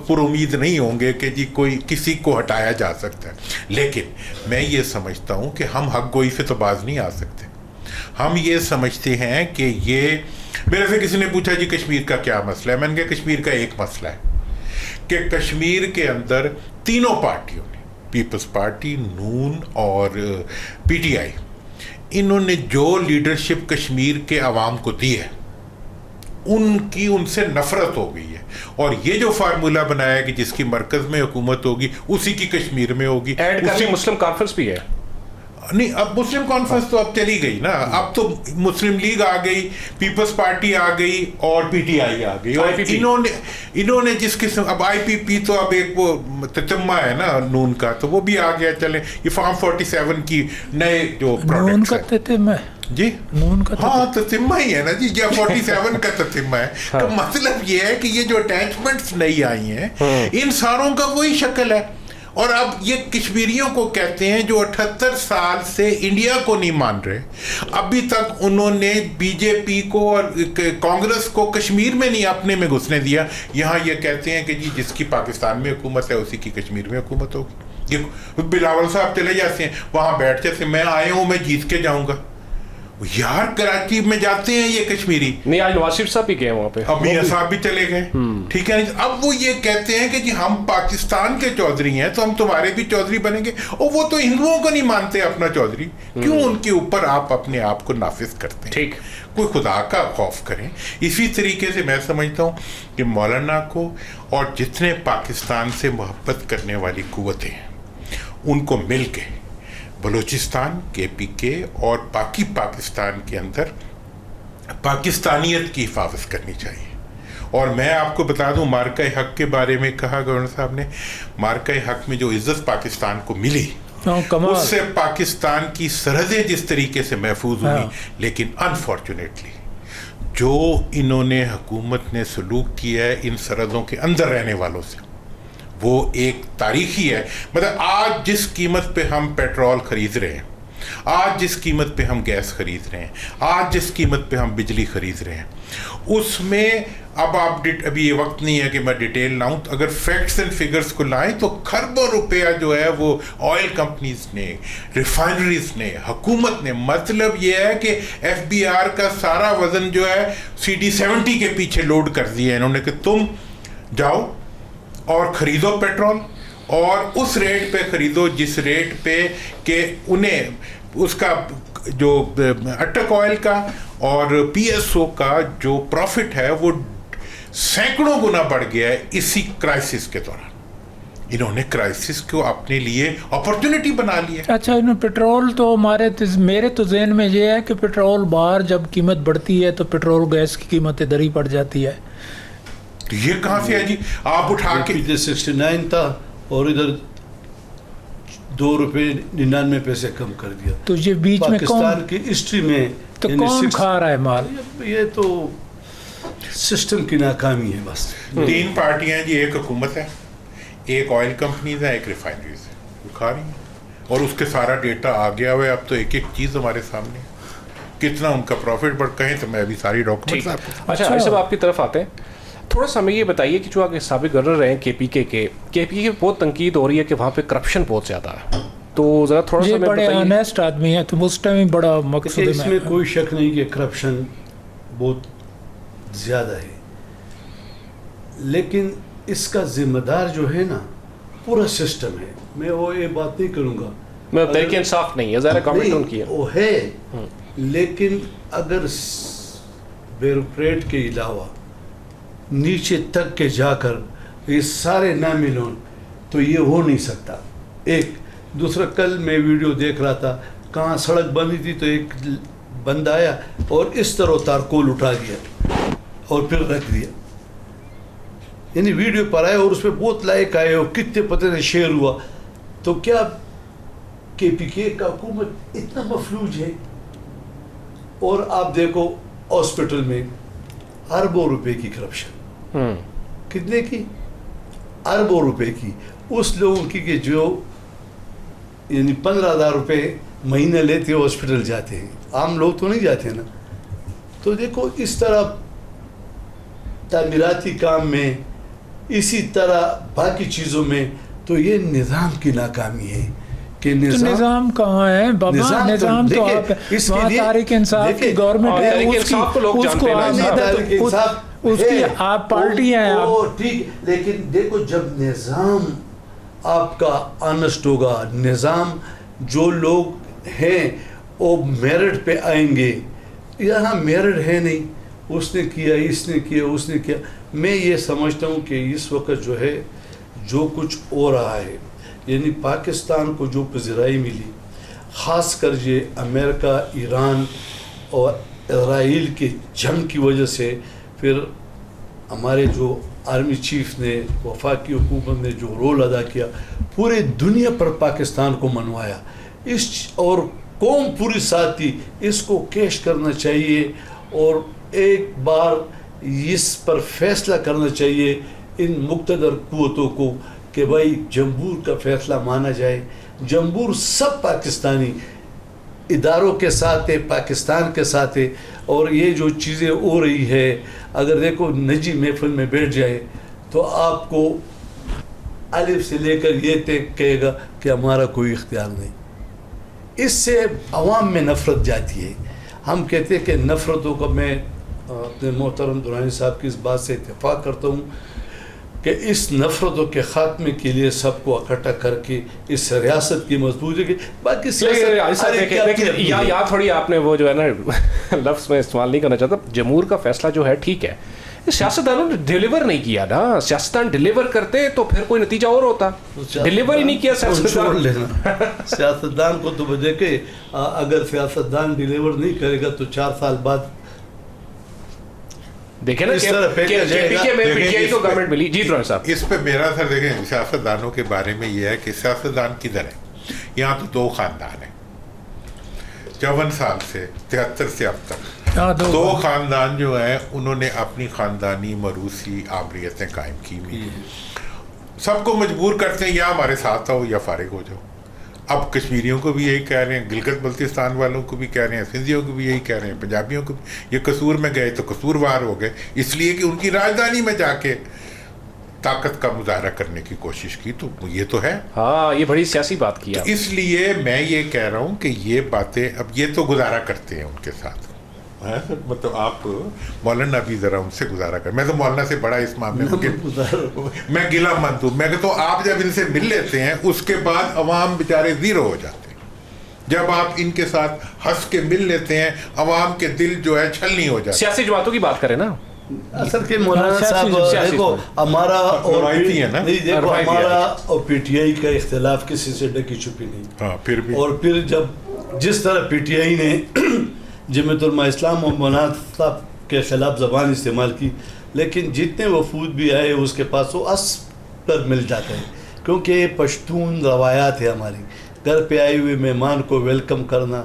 S6: پر امید نہیں ہوں گے کہ جی کوئی کسی کو ہٹایا جا سکتا ہے. لیکن میں یہ سمجھتا ہوں کہ ہم حق گوئی سے تو باز نہیں آ سکتے. ہم یہ سمجھتے ہیں کہ یہ میرے سے کسی نے پوچھا جی کشمیر کا کیا مسئلہ ہے. میں نے کہا کشمیر کا ایک مسئلہ ہے کہ کشمیر کے اندر تینوں پارٹیوں نے، پیپلز پارٹی، نون اور پی ٹی آئی، انہوں نے جو لیڈرشپ کشمیر کے عوام کو دی ہے ان سے نفرت ہو گئی ہے. اور یہ جو فارمولا بنایا ہے کہ جس کی مرکز میں حکومت ہوگی اسی کی کشمیر میں ہوگی.
S5: مسلم کانفرنس بھی ہے
S6: نہیں، اب مسلم کانفرنس تو اب چلی گئی نا. اب تو مسلم لیگ آ گئی، پیپلز پارٹی آ گئی اور پی ٹی آئی آ گئی. اور انہوں نے جس قسم اب آئی پی پی تو اب ایک وہ تتمہ ہے نا نون کا، تو وہ بھی آ گیا. چلیں یہ فارم 47 کی نئے جو پروڈکٹس ہیں جی ہاں تتمہ ہی ہے نا جی، یہ 47 کا تتمہ ہے. تو مطلب یہ ہے کہ یہ جو اٹیچمنٹس نئی آئی ہیں ان ساروں کا وہی شکل ہے. اور اب یہ کشمیریوں کو کہتے ہیں جو 78 سال سے انڈیا کو نہیں مان رہے. ابھی تک انہوں نے بی جے پی کو اور کانگریس کو کشمیر میں نہیں اپنے میں گھسنے دیا. یہاں یہ کہتے ہیں کہ جی جس کی پاکستان میں حکومت ہے اسی کی کشمیر میں حکومت ہوگی. یہ بلاول صاحب چلے جاتے ہیں وہاں بیٹھ جاتے ہیں، میں آیا ہوں میں جیت کے جاؤں گا. یار کراچی میں جاتے ہیں یہ کشمیری
S5: نہیں، آج نواز شریف صاحب بھی گئے وہاں پہ،
S6: اب میاں صاحب بھی چلے گئے. ٹھیک ہے، اب وہ یہ کہتے ہیں کہ جی ہم پاکستان کے چودھری ہیں تو ہم تمہارے بھی چودھری بنیں گے. اور وہ تو ہندوؤں کو نہیں مانتے اپنا چودھری، کیوں ان کے اوپر آپ اپنے آپ کو نافذ کرتے ہیں؟ ٹھیک، کوئی خدا کا خوف کریں. اسی طریقے سے میں سمجھتا ہوں کہ مولانا کو اور جتنے پاکستان سے محبت کرنے والی قوتیں ہیں ان کو مل کے بلوچستان، کے پی کے اور باقی پاکستان کے اندر پاکستانیت کی حفاظت کرنی چاہیے. اور میں آپ کو بتا دوں مارکہ حق کے بارے میں کہا گورنر صاحب نے، مارکہ حق میں جو عزت پاکستان کو ملی اس سے پاکستان کی سرحدیں جس طریقے سے محفوظ ہوئی. لیکن انفارچونیٹلی جو انہوں نے حکومت نے سلوک کیا ہے ان سرحدوں کے اندر رہنے والوں سے وہ ایک تاریخی ہے. مطلب آج جس قیمت پہ ہم پیٹرول خرید رہے ہیں، آج جس قیمت پہ ہم گیس خرید رہے ہیں، آج جس قیمت پہ ہم بجلی خرید رہے ہیں، اس میں اب آپ ابھی یہ وقت نہیں ہے کہ میں ڈیٹیل لاؤں. اگر فیکٹس اینڈ فگرز کو لائیں تو کھربوں روپیہ جو ہے وہ آئل کمپنیز نے، ریفائنریز نے، حکومت نے. مطلب یہ ہے کہ ایف بی آر کا سارا وزن جو ہے CD-70 کے پیچھے لوڈ کر دیا ہے انہوں نے کہ تم جاؤ اور خریدو پیٹرول اور اس ریٹ پہ خریدو جس ریٹ پہ کہ انہیں اس کا جو اٹک آئل کا اور پی ایس او کا جو پروفٹ ہے وہ سینکڑوں گنا بڑھ گیا ہے اسی کرائسس کے دوران. انہوں نے کرائسس کو اپنے لیے اپرچونٹی بنا لیا.
S3: اچھا پیٹرول تو میرے تو ذہن میں یہ ہے کہ پیٹرول باہر جب قیمت بڑھتی ہے تو پیٹرول گیس کی قیمت ادھر ہی پڑ جاتی ہے.
S6: یہ کہاں سے ہے جی؟ آپ اٹھا کے
S4: 69 تھا اور ادھر 2 روپے 99 پیسے کم کر دیا.
S3: تو یہ بیچ میں
S4: پاکستان کی ہسٹری میں
S3: تو کون کھا رہا ہے مال؟
S4: یہ تو سسٹم کی ناکامی ہے بس.
S6: 3 پارٹیاں ہیں جی، ایک حکومت ہے، ایک آئل کمپنیز ہیں، ایک ریفائنریز ہے، وہ کھا رہی ہیں اور اس کے سارا ڈیٹا آ گیا ہوا ہے. اب تو ایک ایک چیز ہمارے سامنے کتنا ان کا پروفٹ بڑھ کہیں تو میں ابھی ساری ڈاکومنٹس.
S5: اچھا سب آپ کی طرف آتے ہیں، تھوڑا سا ہمیں یہ بتائیے کہ جو آگے سابق گورنر رہے ہیں کے پی کے بہت تنقید ہو رہی ہے کہ وہاں پہ کرپشن بہت زیادہ ہے، تو ذرا تھوڑا سا
S3: بڑے آنیسٹ آدمی ہیں تو اس ٹائم بڑا مقصد
S4: اس میں کوئی شک نہیں کہ کرپشن بہت زیادہ ہے، لیکن اس کا ذمہ دار جو ہے نا پورا سسٹم ہے. میں وہ یہ بات نہیں کروں گا
S5: تحریک انصاف نہیں ہے, ظاہر گورنمنٹ ان کی ہے,
S4: وہ ہے, لیکن اگر بیوروکریٹ کے علاوہ نیچے تک کے جا کر یہ سارے نہ ملون تو یہ ہو نہیں سکتا. ایک دوسرا, کل میں ویڈیو دیکھ رہا تھا, کہاں سڑک بنی تھی تو ایک بندہ آیا اور اس طرح تارکول اٹھا دیا اور پھر رکھ دیا, یعنی ویڈیو پر آئے اور اس پہ بہت لائک آئے اور کتنے پتہ نہیں شیئر ہوا. تو کیا کے پی کے کا حکومت اتنا مفلوج ہے؟ اور آپ دیکھو ہاسپٹل میں اربوں روپے کی کرپشن, کتنے کی؟ اربوں روپے کی. اس لوگوں کی کہ جو یعنی 15,000 روپے مہینہ لیتے ہاسپٹل جاتے ہیں, عام لوگ تو نہیں جاتے نا. تو دیکھو اس طرح تعمیراتی کام میں, اسی طرح باقی چیزوں میں, تو یہ نظام کی ناکامی ہے کہ
S3: نظام کہاں ہے بابا؟ نظام تو آپ وہاں تحریک انصاف کی گورنمنٹ ہے, اس کی آپ پارٹی ہیں آپ,
S4: ٹھیک, لیکن دیکھو جب نظام آپ کا آنسٹ ہوگا, نظام جو لوگ ہیں وہ میرٹ پہ آئیں گے. یہاں میرٹ ہے نہیں, اس نے کیا, اس نے کیا, اس نے کیا. میں یہ سمجھتا ہوں کہ اس وقت جو ہے جو کچھ ہو رہا ہے, یعنی پاکستان کو جو پذیرائی ملی, خاص کر یہ امریکہ, ایران اور اسرائیل کے جنگ کی وجہ سے, پھر ہمارے جو آرمی چیف نے, وفاقی حکومت نے جو رول ادا کیا, پورے دنیا پر پاکستان کو منوایا, اس اور قوم پوری ساتھ تھی. اس کو کیش کرنا چاہیے اور ایک بار اس پر فیصلہ کرنا چاہیے ان مقتدر قوتوں کو کہ بھائی جمہور کا فیصلہ مانا جائے. جمہور سب پاکستانی اداروں کے ساتھ ہے, پاکستان کے ساتھ ہے. اور یہ جو چیزیں ہو رہی ہے, اگر دیکھو نجی محفل میں بیٹھ جائے تو آپ کو الف سے لے کر یہ طے کہے گا کہ ہمارا کوئی اختیار نہیں. اس سے عوام میں نفرت جاتی ہے. ہم کہتے ہیں کہ نفرتوں کا, میں اپنے محترم درانی صاحب کی اس بات سے اتفاق کرتا ہوں کہ اس نفرتوں کے خاتمے کے لیے سب کو اکٹھا کر کے اس ریاست کی مضبوطی کی, باقی
S5: سیاست یا تھوڑی آپ نے وہ جو ہے نا لفظ میں استعمال نہیں کرنا چاہتا, جمہور کا فیصلہ جو ہے ٹھیک ہے, سیاستدانوں نے ڈیلیور نہیں کیا نا. سیاستدان ڈیلیور کرتے تو پھر کوئی نتیجہ اور ہوتا, ڈیلیور ہی نہیں کیا
S4: سیاستدان کو. تو دیکھے اگر سیاستدان ڈیلیور نہیں کرے گا تو 4 سال بعد
S5: دیکھیں نا گورنمنٹ ملی. جی درانی صاحب,
S6: اس پہ میرا سر دیکھیں سیاستدانوں کے بارے میں یہ ہے کہ سیاستدان کدھر ہے. یہاں تو 2 خاندان ہیں 54 سال سے 73 سے اب تک. 2 خاندان جو ہیں انہوں نے اپنی خاندانی موروثی آبریتیں قائم کی ہوئی, سب کو مجبور کرتے ہیں یا ہمارے ساتھ آؤ یا فارغ ہو جاؤ. اب کشمیریوں کو بھی یہی کہہ رہے ہیں, گلگت بلتستان والوں کو بھی کہہ رہے ہیں, سندھیوں کو بھی یہی کہہ رہے ہیں, پنجابیوں کو بھی. یہ قصور میں گئے تو قصوروار ہو گئے, اس لیے کہ ان کی راجدھانی میں جا کے طاقت کا مظاہرہ کرنے کی کوشش کی. تو یہ تو ہے,
S5: ہاں یہ بڑی سیاسی بات کی.
S6: اس لیے میں یہ کہہ رہا ہوں کہ یہ باتیں اب یہ تو گزارا کرتے ہیں ان کے ساتھ, مطلب آپ مولانا بھی ذرا ان سے گزارا کر. میں تو مولانا سے بڑا اس معاملے میں گلا مند ہوں. میں کہتا ہوں آپ جب ان سے مل لیتے ہیں اس کے بعد عوام بیچارے زیرو ہو جاتے ہیں. جب آپ ان کے ساتھ ہنس کے مل لیتے ہیں عوام کے دل جو ہے چھلنی ہو جاتے.
S5: سیاسی جماعتوں کی بات کریں نا,
S4: اصل کے مولانا صاحب دیکھو ہمارا اور پی ٹی آئی کا اختلاف کسی سے ڈکی چھپی نہیں. اور پھر جب جس طرح پی ٹی آئی نے جمعیت علماء اسلام اور مولانا صاحب کے خلاف زبان استعمال کی, لیکن جتنے وفود بھی آئے اس کے پاس وہ اصل پر مل جاتا ہے, کیونکہ یہ پشتون روایات ہے ہماری. گھر پہ آئے ہوئے مہمان کو ویلکم کرنا,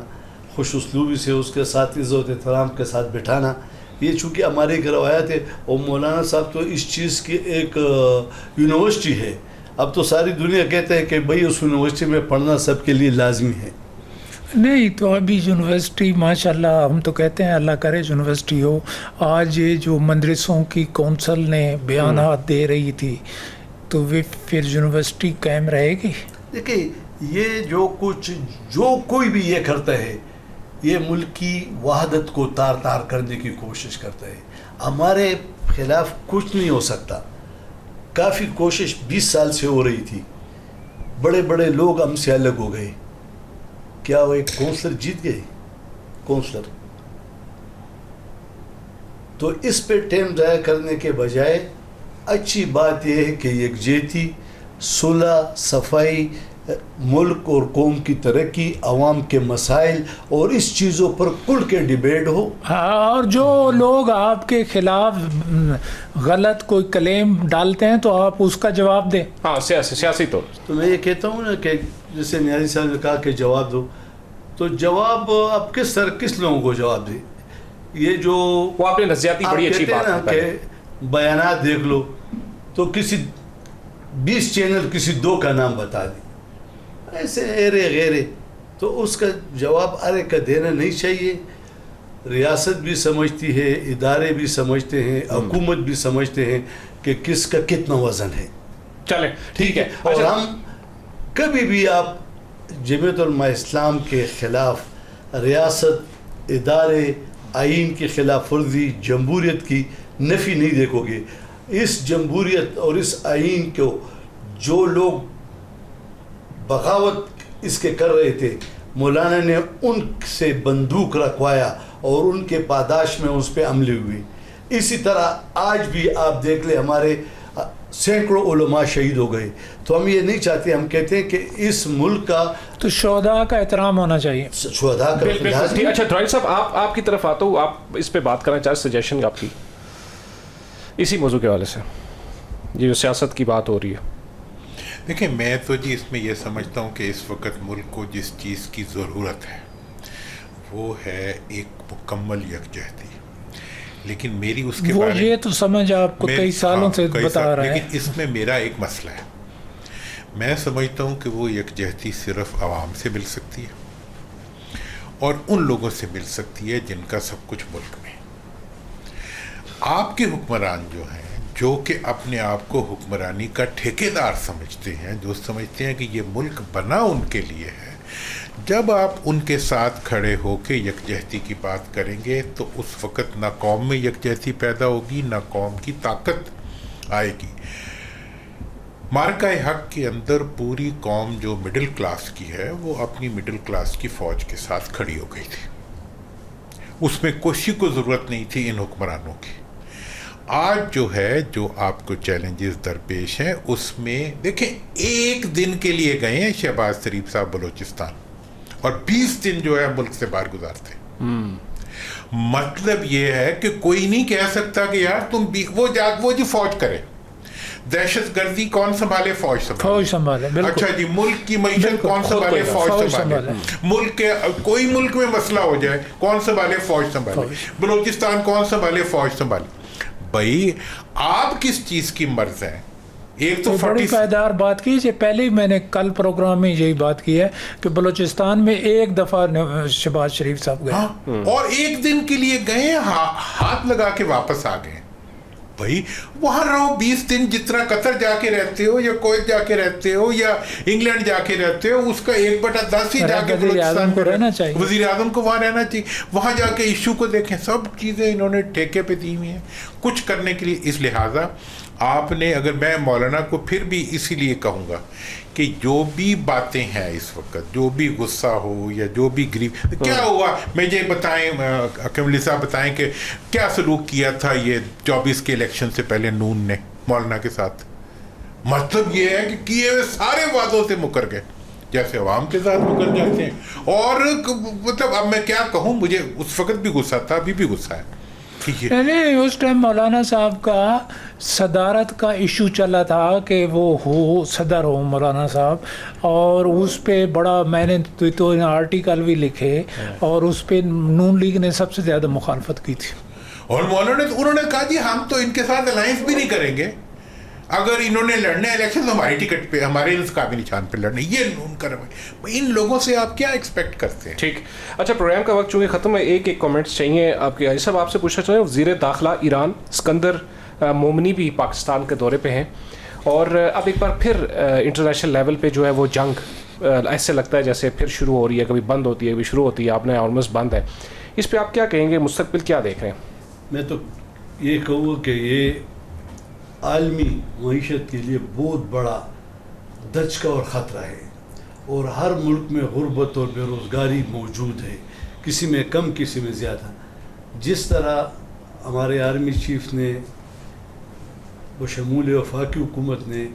S4: خوش اسلوبی سے اس کے ساتھ عزت احترام کے ساتھ بٹھانا, یہ چونکہ ہماری ایک روایت ہے. اور مولانا صاحب تو اس چیز کی ایک یونیورسٹی ہے. اب تو ساری دنیا کہتے ہیں کہ بھئی اس یونیورسٹی میں پڑھنا سب کے لیے لازمی ہے.
S3: نہیں تو ابھی یونیورسٹی ماشاءاللہ ہم تو کہتے ہیں اللہ کرے یونیورسٹی ہو. آج یہ جو مدرسوں کی کونسل نے بیانات دے رہی تھی تو وہ پھر یونیورسٹی قائم رہے گی.
S4: دیکھیں یہ جو کوئی بھی یہ کرتا ہے یہ ملک کی وحدت کو تار تار کرنے کی کوشش کرتا ہے. ہمارے خلاف کچھ نہیں ہو سکتا. کافی کوشش 20 سال سے ہو رہی تھی, بڑے بڑے لوگ ہم سے الگ ہو گئے, کیا وہ ایک کونسلر جیت گئی کونسلر؟ تو اس پہ ٹائم ضائع کرنے کے بجائے اچھی بات یہ ہے کہ یکجہتی، صلح، صفائی، ملک اور قوم کی ترقی، عوام کے مسائل اور اس چیزوں پر کھل کے ڈیبیٹ ہو.
S3: اور جو لوگ آپ کے خلاف غلط کوئی کلیم ڈالتے ہیں تو آپ اس کا جواب دیں.
S5: ہاں سیاسی طور.
S4: تو میں یہ کہتا ہوں نا کہ جیسے نیازی صاحب نے کہا کہ جواب دو، تو جواب آپ کس لوگوں کو جواب دیں؟ یہ جو
S5: وہ آپ نے نظریاتی بڑی اچھی بات
S4: ہے کہ بیانات دیکھ لو تو کسی 20 چینل کسی 2 کا نام بتا دیں، ایسے ایرے غیرے. تو اس کا جواب ارے کا دینا نہیں چاہیے. ریاست بھی سمجھتی ہے، ادارے بھی سمجھتے ہیں، حکومت بھی سمجھتے ہیں کہ کس کا کتنا وزن ہے.
S5: چلیں ٹھیک ہے.
S4: اور ہم کبھی بھی آپ جمعیت علماء اسلام کے خلاف، ریاست، ادارے، آئین کے خلاف ورزی، جمہوریت کی نفی نہیں دیکھو گے. اس جمہوریت اور اس آئین کو جو لوگ بغاوت اس کے کر رہے تھے، مولانا نے ان سے بندوق رکھوایا اور ان کے پاداش میں اس پہ عملے ہوئی. اسی طرح آج بھی آپ دیکھ لیں ہمارے سینکڑوں علماء شہید ہو گئے. تو ہم یہ نہیں چاہتے، ہم کہتے ہیں کہ اس ملک کا
S3: تو شہداء کا احترام ہونا چاہیے.
S4: شہداء کا
S5: اچھا ڈرائنگ صاحب آپ کی طرف آتا ہوں، آپ اس پہ بات کرنا چاہتے، سجیشن آپ کی اسی موضوع کے حوالے سے، یہ جو سیاست کی بات ہو رہی ہے.
S6: دیکھیں میں تو جی اس میں یہ سمجھتا ہوں کہ اس وقت ملک کو جس چیز کی ضرورت ہے وہ ہے ایک مکمل یکجہتی. لیکن میری اس کے بارے
S3: یہ تو سمجھ آپ کو کئی سالوں سے بتا رہا ہے،
S6: لیکن اس میں میرا ایک مسئلہ ہے. میں سمجھتا ہوں کہ وہ یکجہتی صرف عوام سے مل سکتی ہے اور ان لوگوں سے مل سکتی ہے جن کا سب کچھ ملک میں. آپ کے حکمران جو ہیں، جو کہ اپنے آپ کو حکمرانی کا ٹھیکیدار سمجھتے ہیں، جو سمجھتے ہیں کہ یہ ملک بنا ان کے لیے ہے، جب آپ ان کے ساتھ کھڑے ہو کے یکجہتی کی بات کریں گے تو اس وقت نہ قوم میں یکجہتی پیدا ہوگی، نہ قوم کی طاقت آئے گی. مارکہ حق کے اندر پوری قوم جو مڈل کلاس کی ہے وہ اپنی مڈل کلاس کی فوج کے ساتھ کھڑی ہو گئی تھی. اس میں کسی کو ضرورت نہیں تھی ان حکمرانوں کی. آج جو ہے، جو آپ کو چیلنجز درپیش ہیں، اس میں دیکھیں 1 دن کے لیے گئے ہیں شہباز شریف صاحب بلوچستان اور 20 دن جو ہے ملک سے باہر گزارتے. مطلب یہ ہے کہ کوئی نہیں کہہ سکتا کہ یار تم وہ جو فوج کرے. دہشت گردی کون سنبھالے؟ فوج
S3: سنبھالے.
S6: اچھا جی، ملک کی معیشت کون سنبھالے؟ فوج سنبھالے. ملک کے کوئی ملک میں مسئلہ ہو جائے کون سنبھالے؟ فوج سنبھالے. بلوچستان کون سنبھالے؟ فوج سنبھالے. بھائی آپ کس چیز کی مرض ہیں؟ ایک تو
S3: بڑی پائیدار بات کی، پہلے ہی میں نے کل پروگرام میں یہی بات کی ہے کہ بلوچستان میں 1 دفعہ شہباز شریف صاحب گئے
S6: اور 1 دن کے لیے گئے، ہاتھ لگا کے واپس آ گئے. بھائی وہاں رہو 20 دن، جتنا قطر جا کے رہتے ہو یا کویت جا کے رہتے ہو یا انگلینڈ جا کے رہتے ہو، اس کا 1/10 ہی جا کے بلوچستان کو رہنا چاہیے. وزیر اعظم کو وہاں رہنا چاہیے. وہاں جا کے ایشو کو دیکھیں، سب چیزیں انہوں نے ٹھیکے پہ دی ہوئی ہیں کچھ کرنے کے لیے. اس لہٰذا آپ نے، اگر میں مولانا کو پھر بھی اسی لیے کہوں گا کہ جو بھی باتیں ہیں اس وقت، جو بھی غصہ ہو یا جو بھی گریف، کیا ہوا مجھے بتائیں، کملی صاحب بتائیں کہ کیا سلوک کیا تھا یہ 24 کے الیکشن سے پہلے نون نے مولانا کے ساتھ. مطلب یہ ہے کہ کیے ہوئے سارے وعدوں سے مکر گئے، جیسے عوام کے ساتھ مکر جاتے ہیں. اور مطلب اب میں کیا کہوں، مجھے اس وقت بھی غصہ تھا، ابھی بھی غصہ ہے.
S3: نہیں، اس ٹائم مولانا صاحب کا صدارت کا ایشو چلا تھا کہ وہ صدر ہو مولانا صاحب، اور اس پہ بڑا میں نے تو آرٹیکل بھی لکھے اور اس پہ نون لیگ نے سب سے زیادہ مخالفت کی تھی.
S6: اور مولانا انہوں نے کہا جی ہم تو ان کے ساتھ الائنس بھی نہیں کریں گے، اگر انہوں نے لڑنے الیکشن تو ہماری ٹکٹ پہ، ہمارے انتخابی نشان پہ لڑنے. یہ ان کا ان لوگوں سے آپ کیا ایکسپیکٹ کرتے ہیں؟
S5: ٹھیک. اچھا پروگرام کا وقت چونکہ ختم ہے، ایک کامنٹس چاہیے آپ کے. صاحب آپ سے پوچھنا چاہتے ہیں، وزیر داخلہ ایران اسکندر مومنی بھی پاکستان کے دورے پہ ہیں، اور اب ایک بار پھر انٹرنیشنل لیول پہ جو ہے وہ جنگ ایسے لگتا ہے جیسے پھر شروع ہو رہی ہے، کبھی بند ہوتی ہے کبھی شروع ہوتی ہے. آپ نے آلموسٹ بند ہے. اس پہ آپ کیا کہیں گے؟ مستقبل کیا دیکھ رہے ہیں؟
S4: میں تو یہ کہوں کہ یہ عالمی معیشت کے لیے بہت بڑا دھچکا اور خطرہ ہے. اور ہر ملک میں غربت اور بے روزگاری موجود ہے، کسی میں کم کسی میں زیادہ. جس طرح ہمارے آرمی چیف نے بشمول وفاقی حکومت نے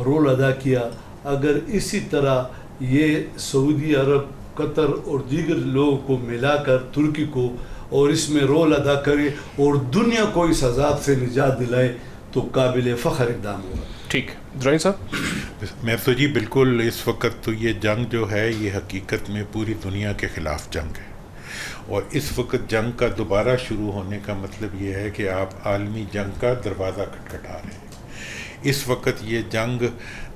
S4: رول ادا کیا، اگر اسی طرح یہ سعودی عرب، قطر اور دیگر لوگوں کو ملا کر ترکی کو اور اس میں رول ادا کرے اور دنیا کو اس عذاب سے نجات دلائے تو قابل فخر اقدام ہوگا.
S5: ٹھیک درانی صاحب.
S6: میں تو جی بالکل اس وقت تو یہ جنگ جو ہے یہ حقیقت میں پوری دنیا کے خلاف جنگ ہے، اور اس وقت جنگ کا دوبارہ شروع ہونے کا مطلب یہ ہے کہ آپ عالمی جنگ کا دروازہ کھٹکھٹا رہے ہیں. اس وقت یہ جنگ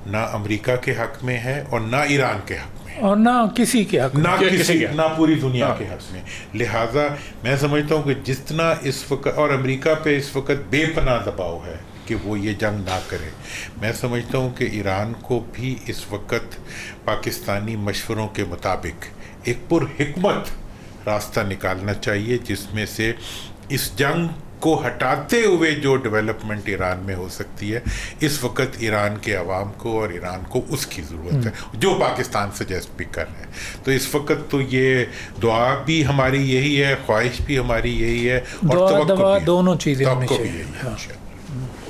S6: نہ امریکہ کے حق میں ہے اور نہ ایران کے حق میں
S3: اور نہ کسی کے حق میں،
S6: نہ پوری دنیا کے حق میں. لہٰذا میں سمجھتا ہوں کہ جتنا اس وقت اور امریکہ پہ اس وقت بے پناہ دباؤ ہے کہ وہ یہ جنگ نہ کرے، میں سمجھتا ہوں کہ ایران کو بھی اس وقت پاکستانی مشوروں کے مطابق ایک پر حکمت راستہ نکالنا چاہیے، جس میں سے اس جنگ کو ہٹاتے ہوئے جو ڈیولپمنٹ ایران میں ہو سکتی ہے. اس وقت ایران کے عوام کو اور ایران کو اس کی ضرورت ہے جو پاکستان سجیسٹ بھی کر رہے ہیں. تو اس وقت تو یہ دعا بھی ہماری یہی ہے، خواہش بھی ہماری یہی ہے، اور
S3: دعا دونوں چیزیں ہونی
S6: توقع بھی
S3: چاہیے.
S6: یہی ہے.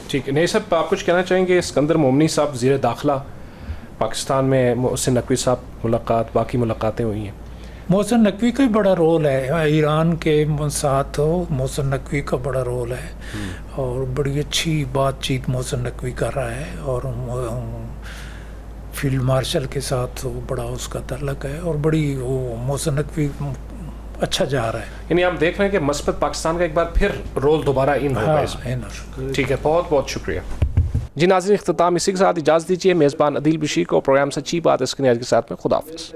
S5: ٹھیک ہے. نہیں صاحب، آپ کچھ کہنا چاہیں گے؟ اسکندر مومنی صاحب زیر داخلہ پاکستان میں، محسن نقوی صاحب ملاقات، باقی ملاقاتیں ہوئی ہیں.
S3: محسن نقوی کا بڑا رول ہے ایران کے ساتھ، محسن نقوی کا بڑا رول ہے اور بڑی اچھی بات چیت محسن نقوی کر رہا ہے، اور فیلڈ مارشل کے ساتھ بڑا اس کا تعلق ہے، اور بڑی وہ محسن نقوی اچھا جا رہا ہے.
S5: یعنی آپ دیکھ رہے ہیں کہ مثبت پاکستان کا ایک بار پھر رول دوبارہ ان ہوگا اس میں. ٹھیک ہے، بہت بہت شکریہ. جی ناظرین، اختتام اسی کے ساتھ اجازت دیجیے. میزبان عدیل بشیر کو پروگرام سچی بات اس کے نیاز کے ساتھ میں خدا حافظ.